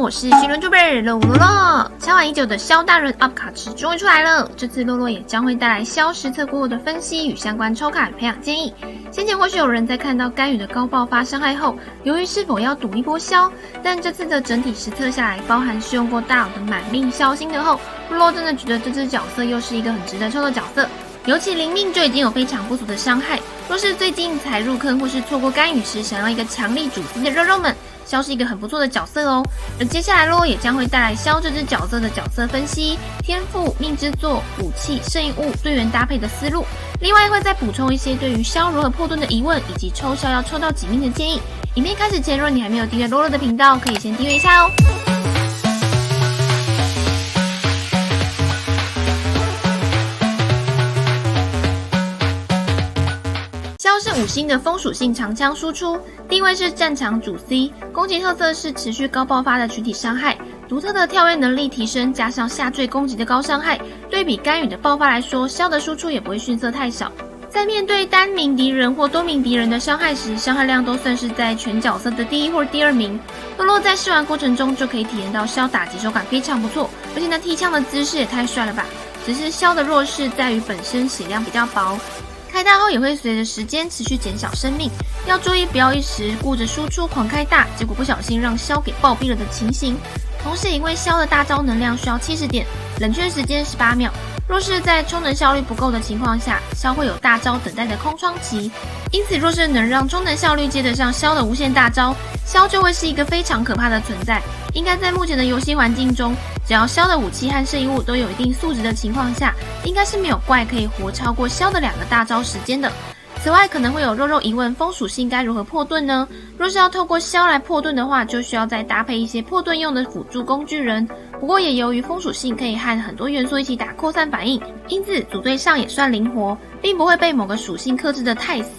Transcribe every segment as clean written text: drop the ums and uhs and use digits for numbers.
我是新人主播洛洛。敲完已久的萧大人 UP 卡池终于出来了，这次洛洛也将会带来萧实测过后的分析与相关抽卡与培养建议。先前或许有人在看到甘雨的高爆发伤害后，犹豫是否要赌一波萧，但这次的整体实测下来，包含试用过大佬的满命萧心得后，洛洛真的觉得这只角色又是一个很值得抽的角色。尤其零命就已经有非常不俗的伤害，若是最近才入坑或是错过甘雨时，想要一个强力主 C 的肉肉们，萧是一个很不错的角色哦。而接下来洛洛也将会带来萧这只角色的角色分析、天赋、命之作、武器、圣遗物、队员搭配的思路，另外会再补充一些对于萧如何破盾的疑问，以及抽萧要抽到几命的建议。影片开始前，若你还没有订阅洛洛的频道，可以先订阅一下哦。萧是5星的风属性长枪输出，定位是战场主 C， 攻击特色是持续高爆发的群体伤害，独特的跳跃能力提升，加上下坠攻击的高伤害，对比甘雨的爆发来说，萧的输出也不会逊色太少。在面对单名敌人或多名敌人的伤害时，伤害量都算是在全角色的第1或第2名。洛洛在试玩过程中就可以体验到萧打击手感非常不错，而且那踢枪的姿势也太帅了吧！只是萧的弱势在于本身血量比较薄。开大后也会随着时间持续减小生命，要注意不要一时顾着输出狂开大，结果不小心让萧给暴毙了的情形。同时因为萧的大招能量需要70点，冷却时间18秒，若是在充能效率不够的情况下，萧会有大招等待的空窗期，因此若是能让充能效率接得上萧的无限大招，萧就会是一个非常可怕的存在。应该在目前的游戏环境中，只要萧的武器和圣遗物都有一定素质的情况下，应该是没有怪可以活超过萧的2个大招时间的。此外可能会有肉肉疑问，风属性该如何破盾呢？若是要透过萧来破盾的话，就需要再搭配一些破盾用的辅助工具人，不过也由于风属性可以和很多元素一起打扩散反应，因此组队上也算灵活，并不会被某个属性克制的太死，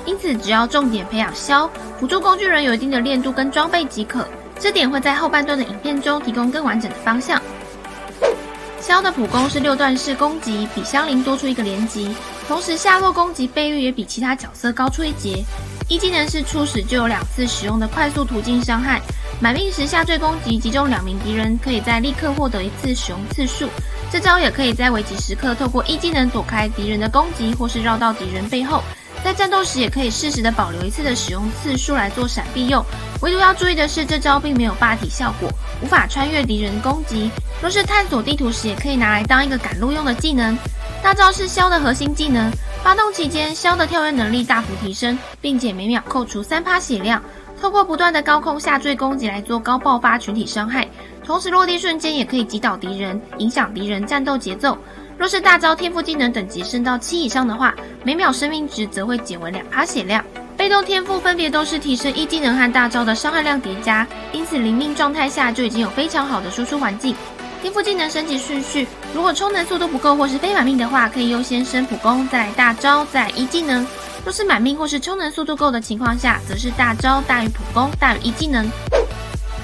因此只要重点培养萧，辅助工具人有一定的练度跟装备即可，这点会在后半段的影片中提供更完整的方向。萧的普攻是6段式攻击，比香菱多出一个连击，同时下落攻击倍率也比其他角色高出一截。一技能是初始就有2次使用的快速途径伤害，满命时下坠攻击击中2名敌人，可以再立刻获得1次使用次数。这招也可以在危急时刻透过一技能躲开敌人的攻击，或是绕到敌人背后。在战斗时也可以适时的保留1次的使用次数来做闪避用，唯独要注意的是，这招并没有霸体效果，无法穿越敌人攻击。若是探索地图时，也可以拿来当一个赶路用的技能。大招是萧的核心技能，发动期间萧的跳跃能力大幅提升，并且每秒扣除3%血量，透过不断的高空下坠攻击来做高爆发群体伤害，同时落地瞬间也可以击倒敌人，影响敌人战斗节奏。若是大招天赋技能等级升到7以上的话，每秒生命值则会减为2%血量。被动天赋分别都是提升一技能和大招的伤害量叠加，因此零命状态下就已经有非常好的输出环境。天赋技能升级顺序，如果充能速度不够或是非满命的话，可以优先升普攻，再来大招，再来一技能。若是满命或是充能速度够的情况下，则是大招大于普攻大于一技能。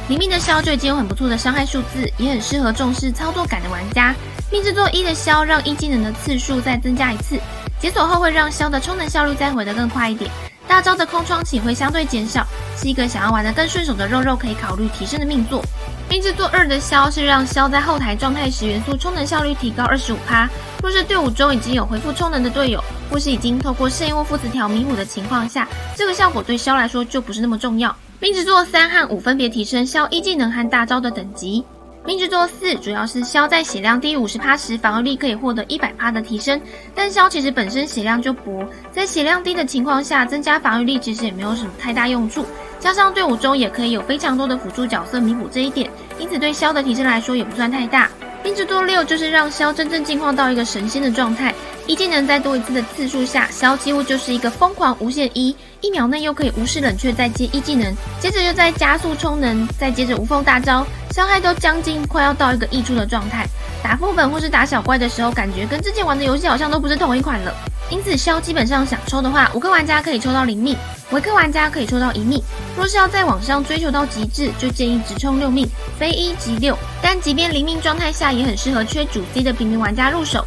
零命的萧就已经有很不错的伤害数字，也很适合重视操作感的玩家。命制作1的萧让一技能的次数再增加1次，解锁后会让萧的充能效率再回得更快一点，大招的空窗期会相对减少，是一个想要玩得更顺手的肉肉可以考虑提升的命作。命制作2的萧是让萧在后台状态时元素充能效率提高25%，若是队伍中已经有恢复充能的队友，或是已经透过圣遗物副词条弥补的情况下，这个效果对萧来说就不是那么重要。命制作3和5分别提升萧一技能和大招的等级。命制作4主要是萧在血量低于50%时，防御力可以获得100%的提升，但萧其实本身血量就薄，在血量低的情况下，增加防御力其实也没有什么太大用处，加上队伍中也可以有非常多的辅助角色弥补这一点，因此对萧的提升来说也不算太大。命制作6就是让萧真正进化到一个神仙的状态，一技能再多1次的次数下，萧几乎就是一个疯狂无限1秒内又可以无视冷却再接一技能，接着又再加速充能，再接着无缝大招，伤害都将近快要到一个溢出的状态。打副本或是打小怪的时候，感觉跟之前玩的游戏好像都不是同一款了。因此萧基本上想抽的话，5颗玩家可以抽到0命，维克玩家可以抽到1命。若是要在网上追求到极致，就建议直冲6命，非1即6。但即便0命状态下，也很适合缺主 C 的平民玩家入手。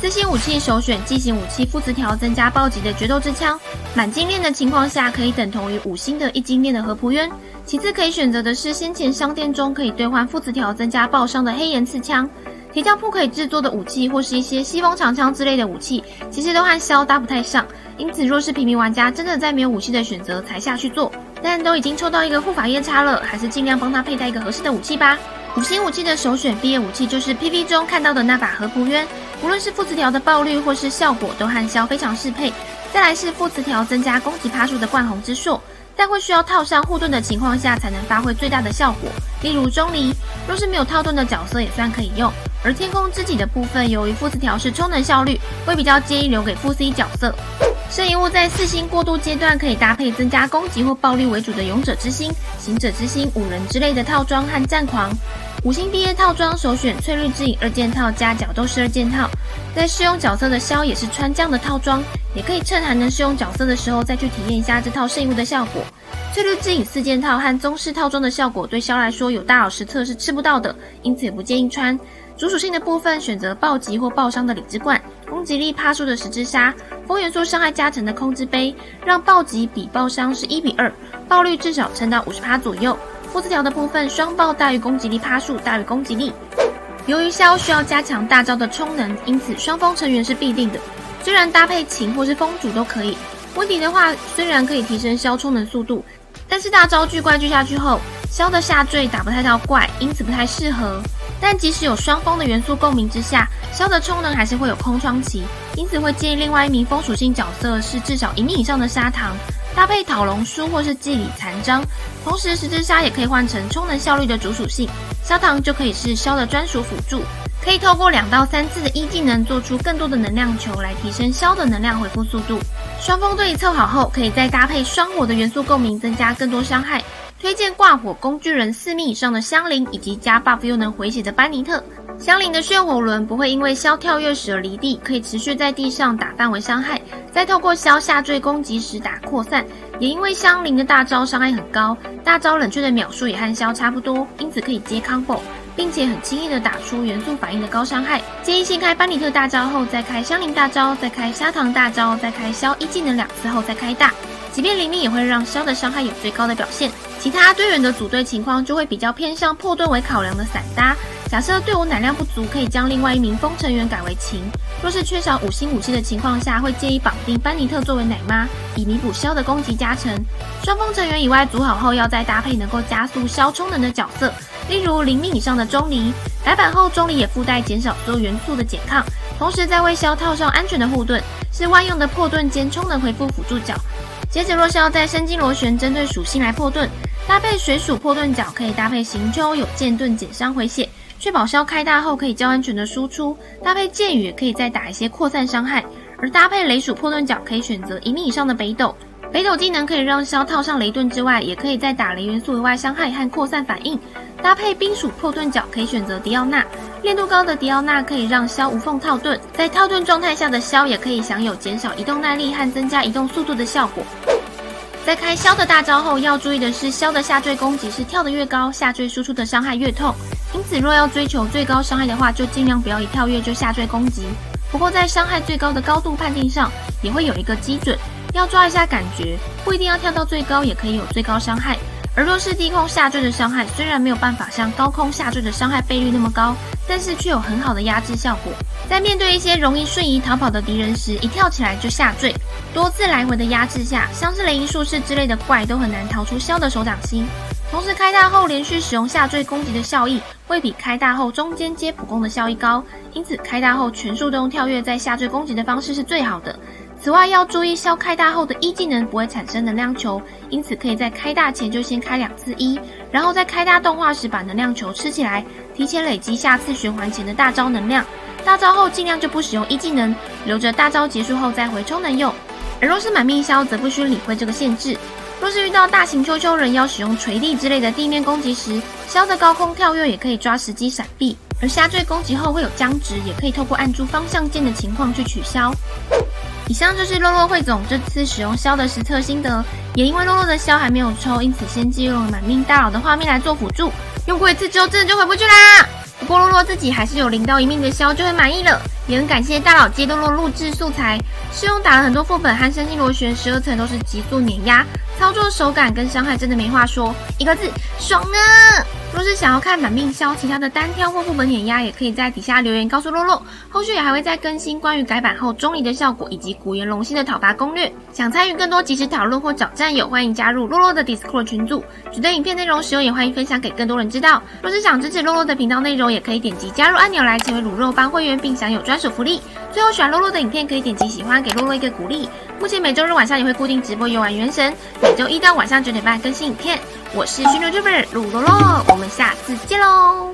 4星武器首选畸形武器副词条增加暴击的决斗之枪，满金链的情况下可以等同于5星的一金链的和仆鸢。其次可以选择的是先前商店中可以兑换副磁条增加爆伤的黑岩刺枪。铁匠铺可以制作的武器，或是一些西风长枪之类的武器，其实都和鸮搭不太上。因此，若是平民玩家真的在没有武器的选择才下去做，但都已经抽到一个护法夜叉了，还是尽量帮他佩戴一个合适的武器吧。5星武器的首选毕业武器就是 PV 中看到的那把和仆鸢，无论是副磁条的爆率或是效果，都和鸮非常适配。再来是副磁条增加攻击趴数的冠红之硕，但会需要套上护盾的情况下才能发挥最大的效果。例如钟离，若是没有套盾的角色也算可以用。而天空知己的部分，由于副磁条是充能效率，会比较建议留给副 C 角色。圣遗物在4星过渡阶段可以搭配增加攻击或爆率为主的勇者之心、行者之心、五人之类的套装和战狂。5星毕业套装首选翠绿之影2件套加角斗士2件套，在试用角色的鸮也是穿这样的套装，也可以趁还能试用角色的时候再去体验一下这套圣遗物的效果。翠绿之影4件套和宗师套装的效果对鸮来说有大佬实测是吃不到的，因此也不建议穿。主属性的部分选择暴击或爆伤的理之冠，攻击力趴数的十之沙，风元素伤害加成的空之杯，让暴击比爆伤是1:2，爆率至少撑到50%左右。副磁条的部分双爆大于攻击力趴数大于攻击力。由于鸮需要加强大招的充能，因此双风成员是必定的，虽然搭配琴或是风主都可以。温迪的话虽然可以提升鸮充能速度，但是大招巨怪巨下去后，鸮的下坠打不太到怪，因此不太适合。但即使有双风的元素共鸣之下，鸮的充能还是会有空窗期，因此会建议另外一名风属性角色是至少1命以上的砂糖，搭配讨龙书或是祭礼残章，同时十之沙也可以换成充能效率的主属性，砂糖就可以是鸮的专属辅助，可以透过2到3次的一技能做出更多的能量球来提升鸮的能量回复速度。双风对凑好后，可以再搭配双火的元素共鸣，增加更多伤害。推荐挂火工具人4命以上的香菱，以及加 buff 又能回血的班尼特。香菱的血火轮不会因为鸮跳跃时而离地，可以持续在地上打范围伤害，再透过鸮下坠攻击时打扩散。也因为香菱的大招伤害很高，大招冷却的秒数也和鸮差不多，因此可以接 combo， 并且很轻易的打出元素反应的高伤害。建议先开班尼特大招后再开香菱大招，再开砂糖大招，再开鸮一技能2次后再开大。即便灵力也会让鸮的伤害有最高的表现。其他队员的组队情况就会比较偏向破盾为考量的散搭。假设队伍奶量不足，可以将另外一名风成员改为琴。若是缺少5星武器的情况下，会建议绑定班尼特作为奶妈，以弥补鸮的攻击加成。双风成员以外组好后，要再搭配能够加速鸮充能的角色，例如0命以上的钟离。改版后，钟离也附带减少所有元素的减抗，同时再为鸮套上安全的护盾，是万用的破盾兼充能回复辅助角。接着若是要在深金螺旋针对属性来破盾，搭配水属破盾角可以搭配行秋有剑盾减伤回血，确保鸮开大后可以较安全的输出。搭配剑雨也可以再打一些扩散伤害，而搭配雷属破盾角可以选择1命以上的北斗。北斗技能可以让鸮套上雷盾之外，也可以再打雷元素额外伤害和扩散反应。搭配冰属破盾角可以选择迪奥娜，练度高的迪奥娜可以让鸮无缝套盾，在套盾状态下的鸮也可以享有减少移动耐力和增加移动速度的效果。在开鸮的大招后，要注意的是鸮的下坠攻击是跳得越高，下坠输出的伤害越痛，因此若要追求最高伤害的话，就尽量不要一跳跃就下坠攻击。不过在伤害最高的高度判定上，也会有一个基准，要抓一下感觉，不一定要跳到最高也可以有最高伤害。而若是低空下坠的伤害，虽然没有办法像高空下坠的伤害倍率那么高，但是却有很好的压制效果。在面对一些容易瞬移逃跑的敌人时，一跳起来就下坠，多次来回的压制下，像是雷银术士之类的怪都很难逃出鸮的手掌心。同时开大后连续使用下坠攻击的效益会比开大后中间接普攻的效益高，因此开大后全数都用跳跃在下坠攻击的方式是最好的。此外要注意鸮开大后的一技能不会产生能量球，因此可以在开大前就先开2次一，然后在开大动画时把能量球吃起来，提前累积下次循环前的大招能量。大招后尽量就不使用一技能，留着大招结束后再回充能用。而若是满命鸮则不需理会这个限制。若是遇到大型丘丘人要使用锤地之类的地面攻击时，鸮的高空跳跃也可以抓时机闪避，而下坠攻击后会有僵直，也可以透过按住方向键的情况去取消。以上就是洛洛汇总这次使用鸮的实测心得，也因为洛洛的鸮还没有抽，因此先借用了满命大佬的画面来做辅助，用过一次之后真的就回不去啦。不过洛洛自己还是有0到1命的消就很满意了，也很感谢大佬借洛洛录制素材，试用打了很多副本和生命螺旋12层都是急速碾压，操作手感跟伤害真的没话说，一个字爽啊！若是想要看满命消其他的单挑或副本碾压，也可以在底下留言告诉洛洛，后续也还会再更新关于改版后钟离的效果以及古岩龙星的讨伐攻略。想参与更多即时讨论或找战友，欢迎加入洛洛的 Discord 群组。觉得影片内容实用，也欢迎分享给更多人知道。若是想支持洛洛的频道内容，也可以点击加入按钮来成为卤肉帮会员，并享有专属福利。最后喜欢洛洛的影片，可以点击喜欢，给洛洛一个鼓励。目前每周日晚上也会固定直播游玩原神，每周一到晚上9点半更新影片。我是熏牛 YouTuber 鲁洛洛，我们下次见喽。